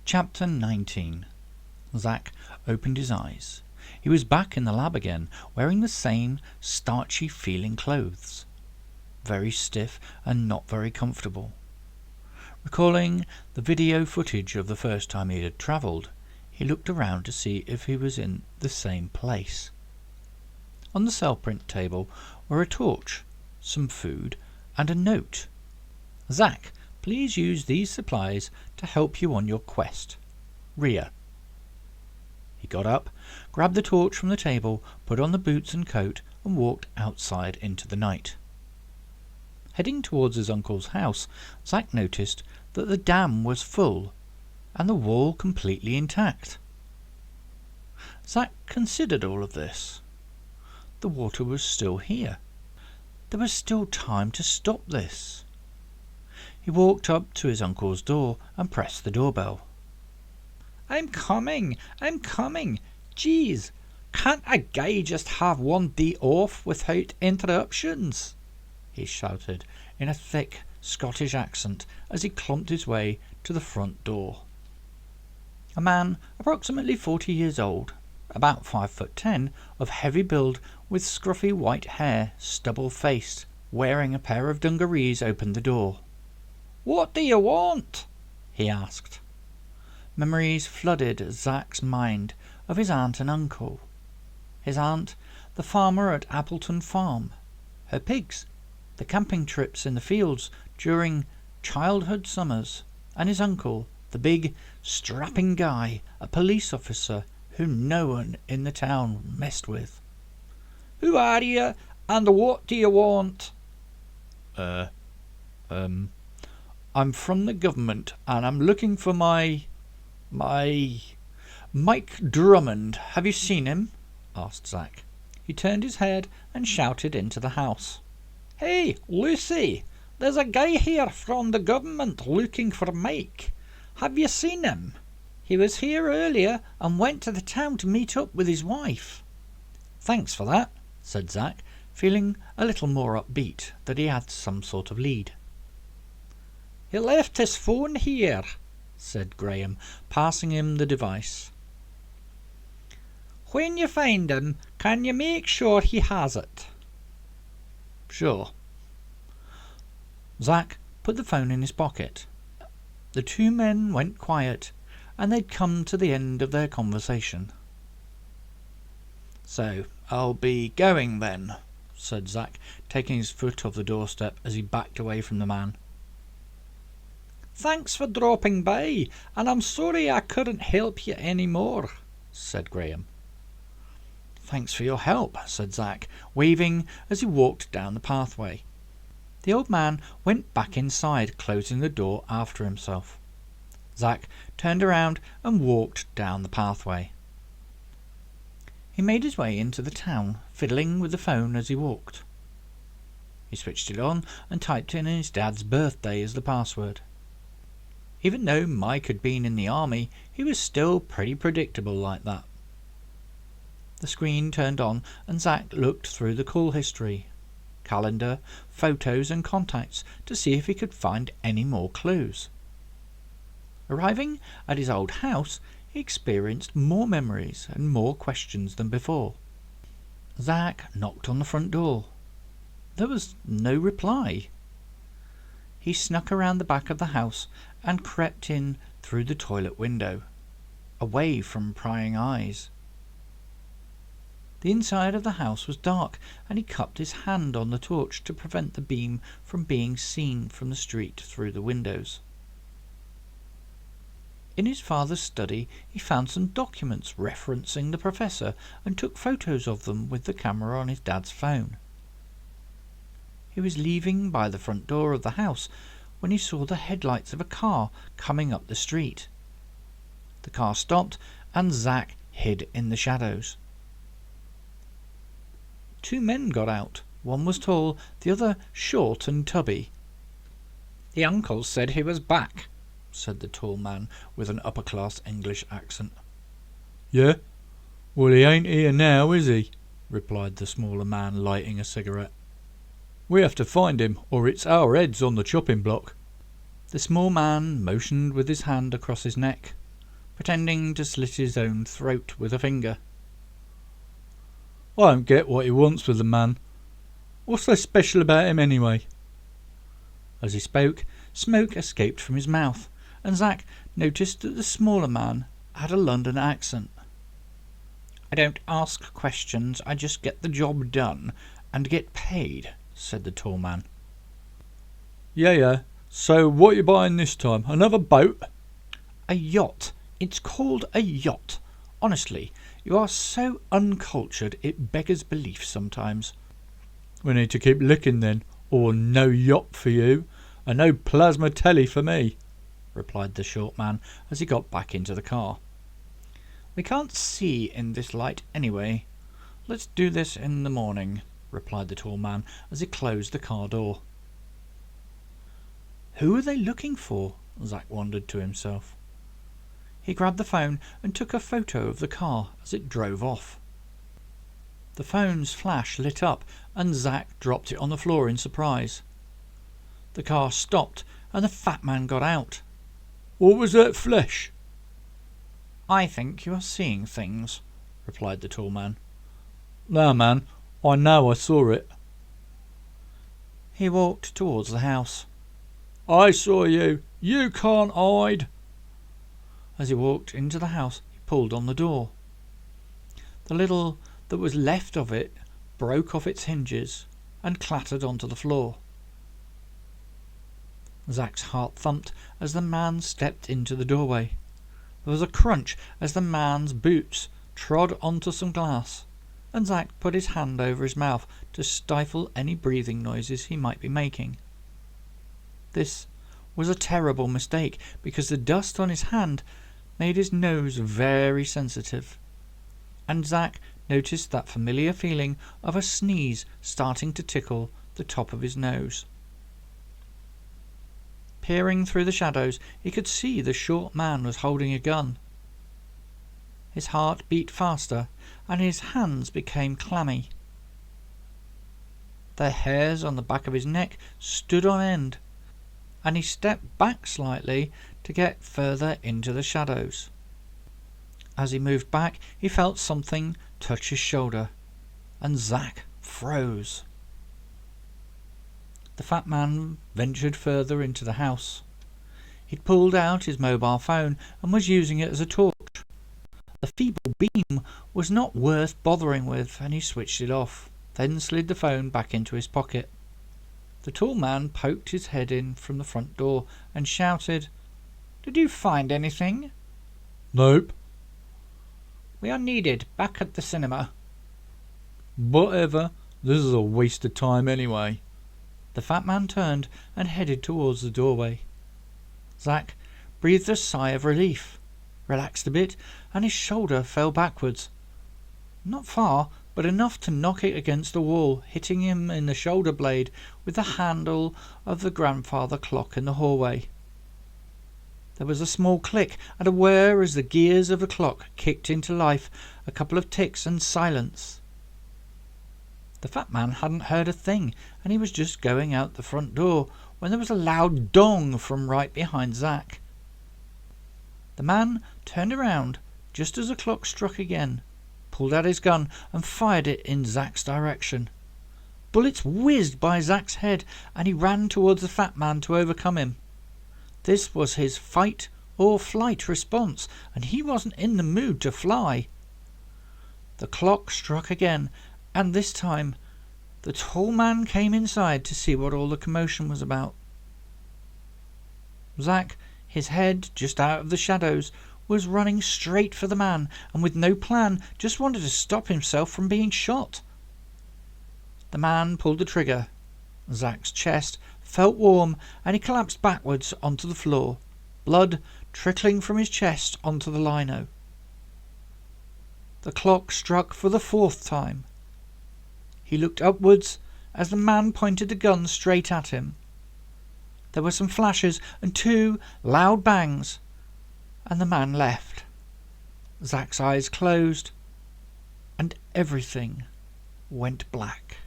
Chapter 19. Zack opened his eyes. He was back in the lab again, wearing the same starchy-feeling clothes. Very stiff and not very comfortable. Recalling the video footage of the first time he had travelled, he looked around to see if he was in the same place. On the cell print table were a torch, some food, and a note. "Zack, please use these supplies to help you on your quest. Ria." He got up, grabbed the torch from the table, put on the boots and coat, and walked outside into the night. Heading towards his uncle's house, Zack noticed that the dam was full and the wall completely intact. Zack considered all of this. The water was still here. There was still time to stop this. He walked up to his uncle's door and pressed the doorbell. I'm coming. Jeez, can't a guy just have one day off without interruptions?" he shouted in a thick Scottish accent as he clumped his way to the front door. A man approximately 40 years old, about 5'10", of heavy build with scruffy white hair, stubble-faced, wearing a pair of dungarees, opened the door. "What do you want?" he asked. Memories flooded Zack's mind of his aunt and uncle. His aunt, the farmer at Appleton Farm, her pigs, the camping trips in the fields during childhood summers, and his uncle, the big, strapping guy, a police officer whom no one in the town messed with. "Who are you, and what do you want?" I'm from the government, and I'm looking for my Mike Drummond. Have you seen him?" asked Zack. He turned his head and shouted into the house. "Hey, Lucy, there's a guy here from the government looking for Mike. Have you seen him? He was here earlier and went to the town to meet up with his wife." "Thanks for that," said Zack, feeling a little more upbeat that he had some sort of lead. "He left his phone here," said Graham, passing him the device. "When you find him, can you make sure he has it?" "Sure." Zack put the phone in his pocket. The two men went quiet, and they'd come to the end of their conversation. "So I'll be going then," said Zack, taking his foot off the doorstep as he backed away from the man. "Thanks for dropping by, and I'm sorry I couldn't help you any more," said Graham. "Thanks for your help," said Zack, waving as he walked down the pathway. The old man went back inside, closing the door after himself. Zack turned around and walked down the pathway. He made his way into the town, fiddling with the phone as he walked. He switched it on and typed in his dad's birthday as the password. Even though Mike had been in the army, he was still pretty predictable like that. The screen turned on and Zack looked through the call history, calendar, photos and contacts to see if he could find any more clues. Arriving at his old house, he experienced more memories and more questions than before. Zack knocked on the front door. There was no reply. He snuck around the back of the house and crept in through the toilet window, away from prying eyes. The inside of the house was dark, and he cupped his hand on the torch to prevent the beam from being seen from the street through the windows. In his father's study, he found some documents referencing the professor and took photos of them with the camera on his dad's phone. He was leaving by the front door of the house when he saw the headlights of a car coming up the street. The car stopped, and Zack hid in the shadows. Two men got out. One was tall, the other short and tubby. "The uncle said he was back," said the tall man with an upper-class English accent. "Yeah? Well, he ain't here now, is he?" replied the smaller man, lighting a cigarette. "We have to find him, or it's our heads on the chopping block." The small man motioned with his hand across his neck. pretending to slit his own throat with a finger. I don't get what he wants with the man. What's so special about him anyway? As he spoke, smoke escaped from his mouth, and Zack noticed that the smaller man had a London accent. "I don't ask questions, I just get the job done and get paid," said the tall man. Yeah. So what you buying this time? Another boat? "A yacht. It's called a yacht. Honestly, you are so uncultured it beggars belief sometimes." We need to keep licking then, or no yacht for you, and no plasma telly for me," replied the short man as he got back into the car. "We can't see in this light anyway. Let's do this in the morning," replied the tall man as he closed the car door. Who are they looking for? Zack wondered to himself. He grabbed the phone and took a photo of the car as it drove off. The phone's flash lit up and Zack dropped it on the floor in surprise. The car stopped and the fat man got out. "What was that flash?" "I think you are seeing things," replied the tall man. "No, man. I know I saw it." He walked towards the house. "I saw you. You can't hide." As he walked into the house, he pulled on the door. The little that was left of it broke off its hinges and clattered onto the floor. Zack's heart thumped as the man stepped into the doorway. There was a crunch as the man's boots trod onto some glass, and Zack put his hand over his mouth to stifle any breathing noises he might be making. This was a terrible mistake, because the dust on his hand made his nose very sensitive, and Zack noticed that familiar feeling of a sneeze starting to tickle the top of his nose. Peering through the shadows, he could see the short man was holding a gun. His heart beat faster, and his hands became clammy. The hairs on the back of his neck stood on end, and he stepped back slightly to get further into the shadows. As he moved back, he felt something touch his shoulder, and Zack froze. The fat man ventured further into the house. He'd pulled out his mobile phone and was using it as a torch. The feeble beam was not worth bothering with, and he switched it off, then slid the phone back into his pocket. The tall man poked his head in from the front door and shouted, "Did you find anything?" "Nope." "We are needed back at the cinema." "Whatever. This is a waste of time anyway." The fat man turned and headed towards the doorway. Zack breathed a sigh of relief, relaxed a bit, and his shoulder fell backwards. Not far, but enough to knock it against the wall, hitting him in the shoulder blade with the handle of the grandfather clock in the hallway. There was a small click and a whir as the gears of the clock kicked into life, a couple of ticks and silence. The fat man hadn't heard a thing, and he was just going out the front door when there was a loud dong from right behind Zack. The man turned around just as the clock struck again, pulled out his gun and fired it in Zack's direction. Bullets whizzed by Zack's head, and he ran towards the fat man to overcome him. This was his fight or flight response, and he wasn't in the mood to fly. The clock struck again, and this time the tall man came inside to see what all the commotion was about. Zack, his head just out of the shadows, was running straight for the man, and with no plan, just wanted to stop himself from being shot. The man pulled the trigger. Zack's chest felt warm, and he collapsed backwards onto the floor, blood trickling from his chest onto the lino. The clock struck for the 4th time. He looked upwards as the man pointed the gun straight at him. There were some flashes and 2 loud bangs, and the man left. Zack's eyes closed, and everything went black.